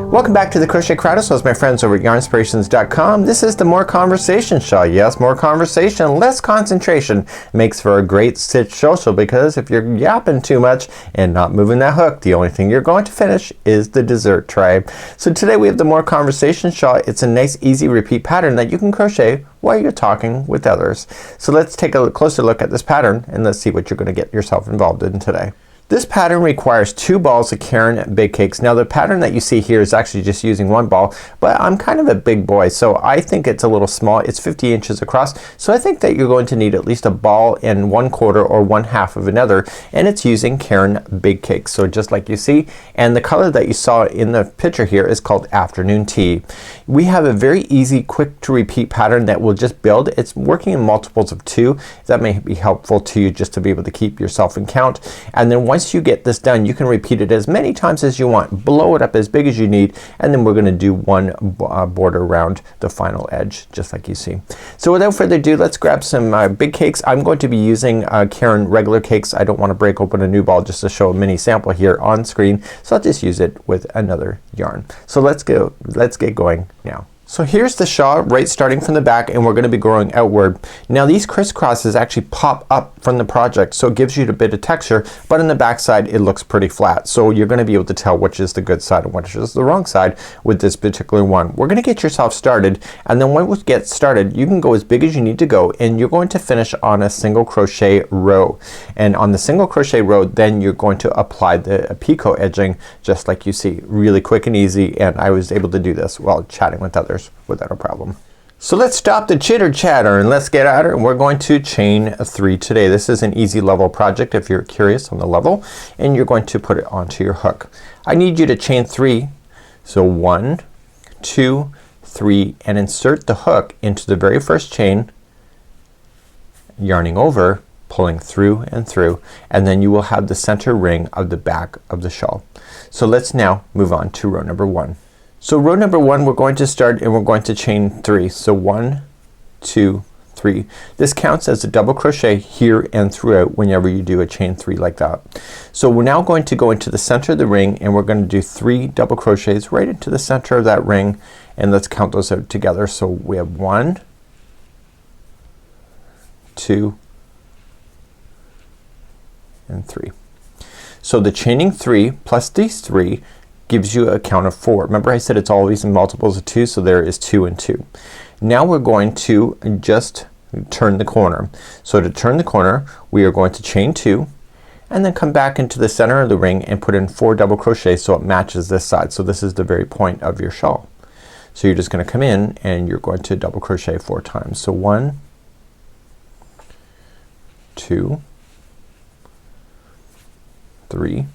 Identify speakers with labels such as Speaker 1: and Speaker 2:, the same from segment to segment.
Speaker 1: Welcome back to the Crochet Crowdhouse, my friends over at yarnspirations.com. This is the More Conversation Shawl. Yes, more conversation, less concentration makes for a great stitch social, because if you're yapping too much and not moving that hook, the only thing you're going to finish is the dessert tray. So today we have the More Conversation Shawl. It's a nice easy repeat pattern that you can crochet while you're talking with others. So let's take a closer look at this pattern and let's see what you're going to get yourself involved in today. This pattern requires 2 balls of Caron Big Cakes. Now the pattern that you see here is actually just using 1 ball, but I'm kind of a big boy, so I think it's a little small. It's 50 inches across, so I think that you're going to need at least a ball and 1/4 or 1/2 of another, and it's using Caron Big Cakes. So just like you see, and the color that you saw in the picture here is called Afternoon Tea. We have a very easy, quick to repeat pattern that will just build. It's working in multiples of 2. That may be helpful to you just to be able to keep yourself in count. And then once you get this done, you can repeat it as many times as you want. Blow it up as big as you need, and then we're going to do 1 border around the final edge, just like you see. So without further ado, let's grab some big cakes. I'm going to be using Caron regular cakes. I don't want to break open a new ball just to show a mini sample here on screen, so I'll just use it with another yarn. So let's get going now. So here's the shawl, right starting from the back, and we're going to be growing outward. Now these Criss Crosses actually pop up from the project, so it gives you a bit of texture, but on the back side it looks pretty flat. So you're going to be able to tell which is the good side and which is the wrong side with this particular one. We're going to get yourself started, and then when we get started you can go as big as you need to go, and you're going to finish on a single crochet row. And on the single crochet row then you're going to apply the picot edging, just like you see. Really quick and easy, and I was able to do this while chatting with others without a problem. So let's stop the chitter chatter and let's get at it. We're going to chain 3 today. This is an easy level project if you're curious on the level, and you're going to put it onto your hook. I need you to chain 3. So 1, 2, 3, and insert the hook into the very first chain, yarning over, pulling through and through, and then you will have the center ring of the back of the shawl. So let's now move on to row number 1. So row number 1 we're going to start and we're going to chain 3. So 1, 2, 3. This counts as a double crochet here and throughout whenever you do a chain 3 like that. So we're now going to go into the center of the ring, and we're going to do 3 double crochets right into the center of that ring, and let's count those out together. So we have 1, 2, and 3. So the chaining 3 plus these 3 gives you a count of 4. Remember I said it's always in multiples of 2, so there is 2 and 2. Now we're going to just turn the corner. So to turn the corner we are going to chain 2 and then come back into the center of the ring and put in 4 double crochets so it matches this side. So this is the very point of your shawl. So you're just going to come in and you're going to double crochet 4 times. So 1, 2, 3,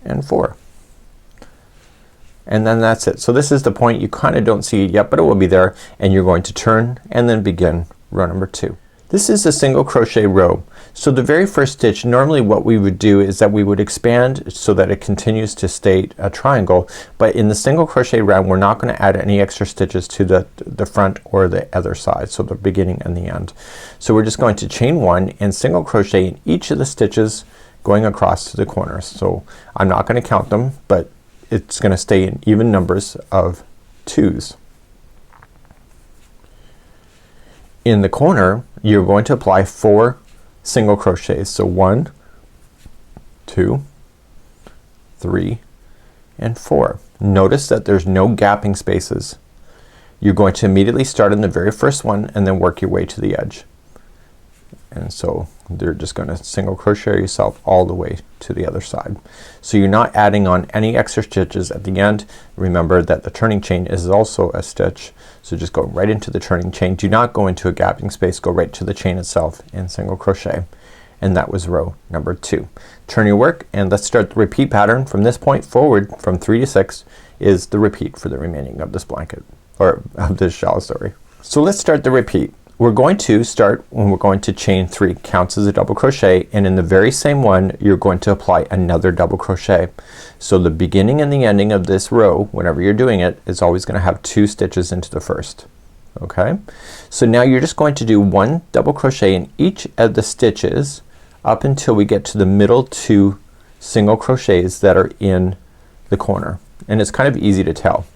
Speaker 1: and 4. And then that's it. So this is the point. You kind of don't see it yet, but it will be there, and you're going to turn and then begin row number 2. This is a single crochet row. So the very first stitch, normally what we would do is that we would expand so that it continues to stay a triangle, but in the single crochet round we're not going to add any extra stitches to the front or the other side, so the beginning and the end. So we're just going to chain 1 and single crochet in each of the stitches going across to the corners. So I'm not going to count them, but it's going to stay in even numbers of 2s. In the corner you're going to apply 4 single crochets. So 1, 2, 3, and 4. Notice that there's no gapping spaces. You're going to immediately start in the very first one and then work your way to the edge. And so they're just going to single crochet yourself all the way to the other side. So you're not adding on any extra stitches at the end. Remember that the turning chain is also a stitch. So just go right into the turning chain. Do not go into a gapping space. Go right to the chain itself and single crochet. And that was row number 2. Turn your work and let's start the repeat pattern. From this point forward, from 3 to 6 is the repeat for the remaining of this blanket, or of this shawl, sorry. So let's start the repeat. We're going to start when we're going to chain 3. Counts as a double crochet, and in the very same one you're going to apply another double crochet. So the beginning and the ending of this row, whenever you're doing it, is always going to have 2 stitches into the first. Okay, so now you're just going to do 1 double crochet in each of the stitches up until we get to the middle 2 single crochets that are in the corner, and it's kind of easy to tell.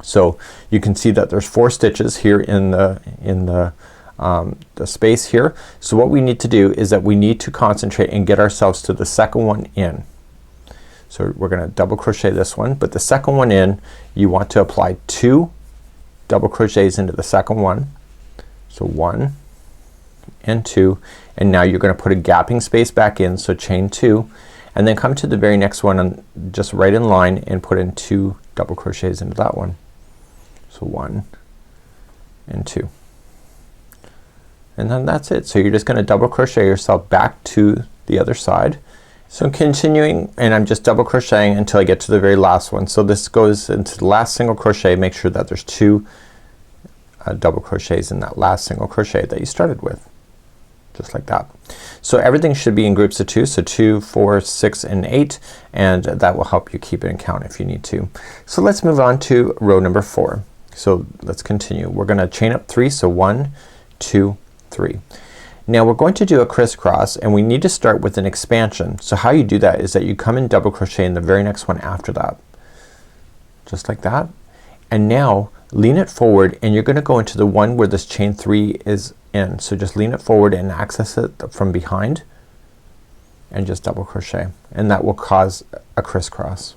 Speaker 1: So you can see that there's 4 stitches here in the space here. So what we need to do is that we need to concentrate and get ourselves to the second one in. So we're gonna double crochet this one, but the second one in, you want to apply 2 double crochets into the second one. So 1 and 2, and now you're gonna put a gapping space back in, so chain 2, and then come to the very next one and just right in line and put in 2 double crochets into that one. So 1 and 2, and then that's it. So you're just gonna double crochet yourself back to the other side. So continuing, and I'm just double crocheting until I get to the very last one. So this goes into the last single crochet. Make sure that there's 2 double crochets in that last single crochet that you started with, just like that. So everything should be in groups of 2, so 2, 4, 6 and 8, and that will help you keep it in count if you need to. So let's move on to row number 4. So let's continue. We're gonna chain up 3, so 1, 2, 3. Now we're going to do a crisscross, and we need to start with an expansion. So how you do that is that you come and double crochet in the very next one after that, just like that. And now lean it forward, and you're gonna go into the one where this chain 3 is in. So just lean it forward and access it from behind and just double crochet, and that will cause a crisscross.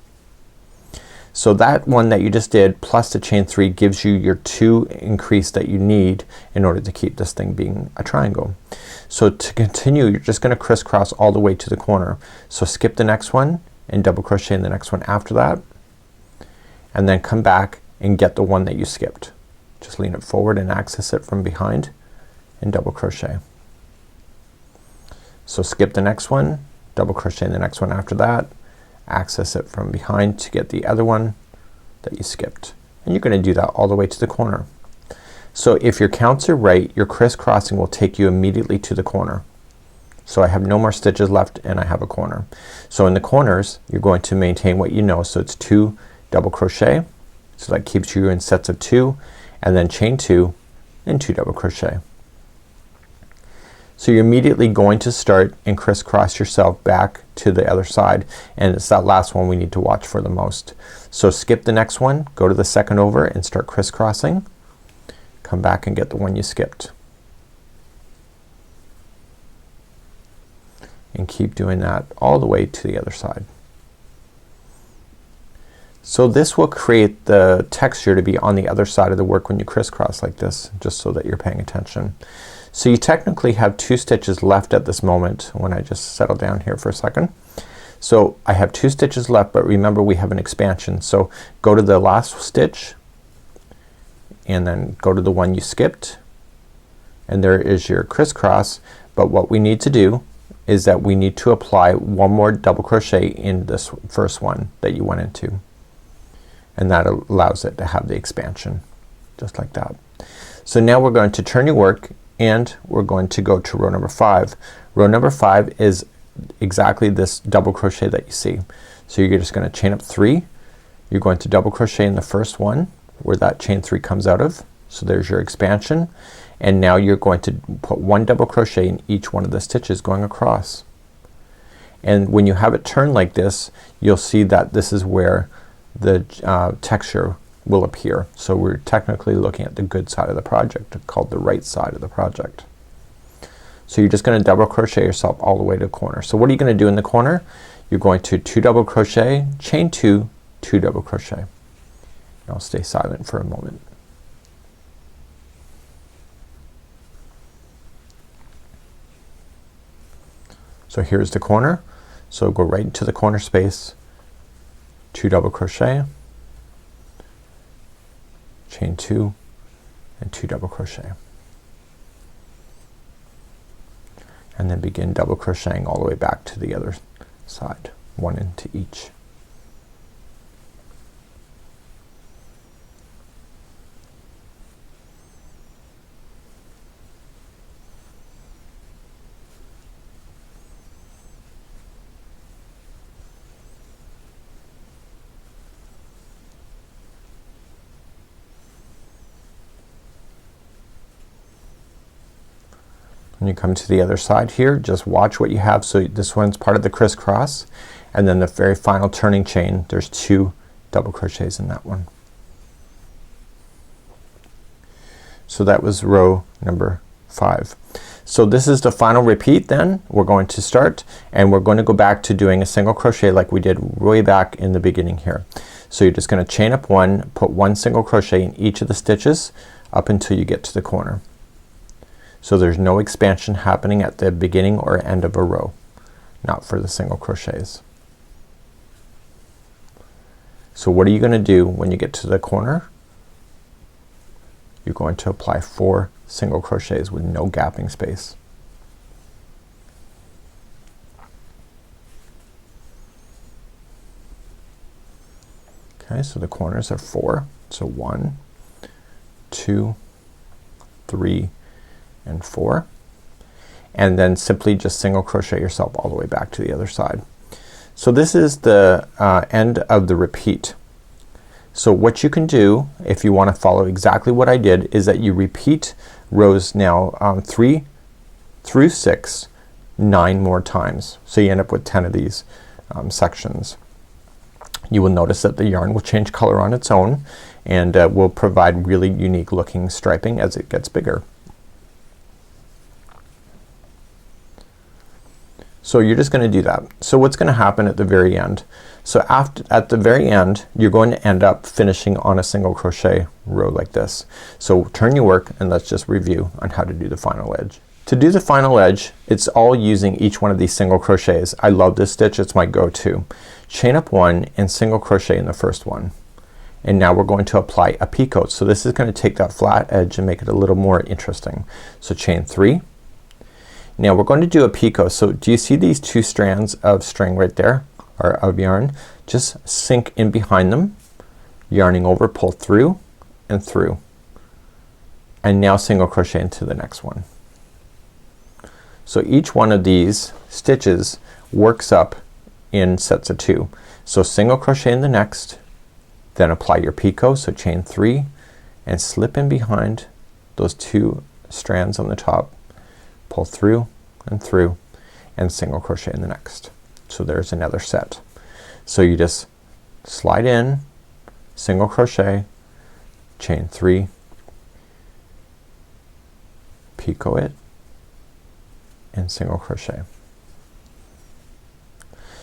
Speaker 1: So that one that you just did plus the chain 3 gives you your 2 increase that you need in order to keep this thing being a triangle. So to continue, you're just gonna crisscross all the way to the corner. So skip the next one and double crochet in the next one after that, and then come back and get the one that you skipped. Just lean it forward and access it from behind and double crochet. So skip the next one, double crochet in the next one after that, access it from behind to get the other one that you skipped, and you're gonna do that all the way to the corner. So if your counts are right, your crisscrossing will take you immediately to the corner. So I have no more stitches left and I have a corner. So in the corners you're going to maintain what you know. So it's 2 double crochet, so that keeps you in sets of 2, and then chain 2 and 2 double crochet. So you're immediately going to start and crisscross yourself back to the other side, and it's that last one we need to watch for the most. So skip the next one, go to the second over and start crisscrossing. Come back and get the one you skipped. And keep doing that all the way to the other side. So this will create the texture to be on the other side of the work when you crisscross like this, just so that you're paying attention. So you technically have 2 stitches left at this moment when I just settle down here for a second. So I have 2 stitches left, but remember we have an expansion. So go to the last stitch and then go to the one you skipped, and there is your crisscross. But what we need to do is that we need to apply 1 more double crochet in this first one that you went into, and that allows it to have the expansion, just like that. So now we're going to turn your work and we're going to go to row number 5. Row number 5 is exactly this double crochet that you see. So you're just gonna chain up 3, you're going to double crochet in the first one where that chain 3 comes out of. So there's your expansion, and now you're going to put 1 double crochet in each one of the stitches going across. And when you have it turned like this, you'll see that this is where the texture will appear. So we're technically looking at the good side of the project, called the right side of the project. So you're just gonna double crochet yourself all the way to the corner. So what are you gonna do in the corner? You're going to 2 double crochet, chain 2, 2 double crochet. And I'll stay silent for a moment. So here's the corner. So go right into the corner space, 2 double crochet, chain 2 and 2 double crochet, and then begin double crocheting all the way back to the other side, 1 into each. When you come to the other side here, just watch what you have. So this one's part of the crisscross, and then the very final turning chain, there's 2 double crochets in that one. So that was row number 5. So this is the final repeat. Then we're going to start and we're going to go back to doing a single crochet like we did way back in the beginning here. So you're just gonna chain up 1, put 1 single crochet in each of the stitches up until you get to the corner. So there's no expansion happening at the beginning or end of a row, not for the single crochets. So what are you gonna do when you get to the corner? You're going to apply 4 single crochets with no gapping space. Okay, so the corners are 4. So 1, 2, 3, and 4. And then simply just single crochet yourself all the way back to the other side. So this is the end of the repeat. So what you can do if you want to follow exactly what I did is that you repeat rows now 3 through 6 9 more times. So you end up with 10 of these sections. You will notice that the yarn will change color on its own and will provide really unique looking striping as it gets bigger. So you're just gonna do that. So what's gonna happen at the very end? So at the very end you're going to end up finishing on a single crochet row like this. So turn your work and let's just review on how to do the final edge. To do the final edge, it's all using each one of these single crochets. I love this stitch, it's my go-to. Chain up 1 and single crochet in the first one. And now we're going to apply a picot. So this is gonna take that flat edge and make it a little more interesting. So chain 3. Now we're going to do a picot. So do you see these 2 strands of string right there, or of yarn? Just sink in behind them, yarning over, pull through and through, and now single crochet into the next one. So each one of these stitches works up in sets of 2. So single crochet in the next, then apply your picot. So chain 3 and slip in behind those 2 strands on the top, pull through and through, and single crochet in the next. So there's another set. So you just slide in, single crochet, chain 3, picot it, and single crochet.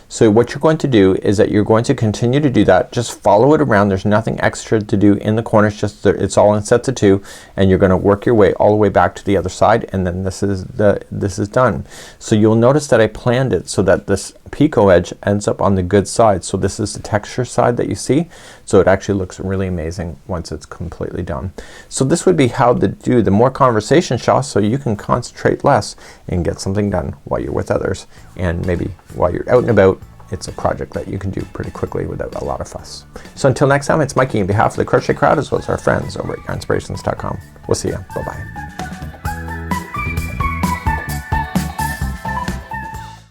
Speaker 1: So what you're going to do is that you're going to continue to do that. Just follow it around. There's nothing extra to do in the corners, just it's all in sets of 2, and you're gonna work your way all the way back to the other side, and then this is done. So you'll notice that I planned it so that this picot edge ends up on the good side. So this is the texture side that you see. So it actually looks really amazing once it's completely done. So this would be how to do the More Conversation Shawl, so you can concentrate less and get something done while you're with others, and maybe while you're out and about. It's a project that you can do pretty quickly without a lot of fuss. So until next time, it's Mikey on behalf of the Crochet Crowd as well as our friends over at yarnspirations.com. We'll see you. Bye bye.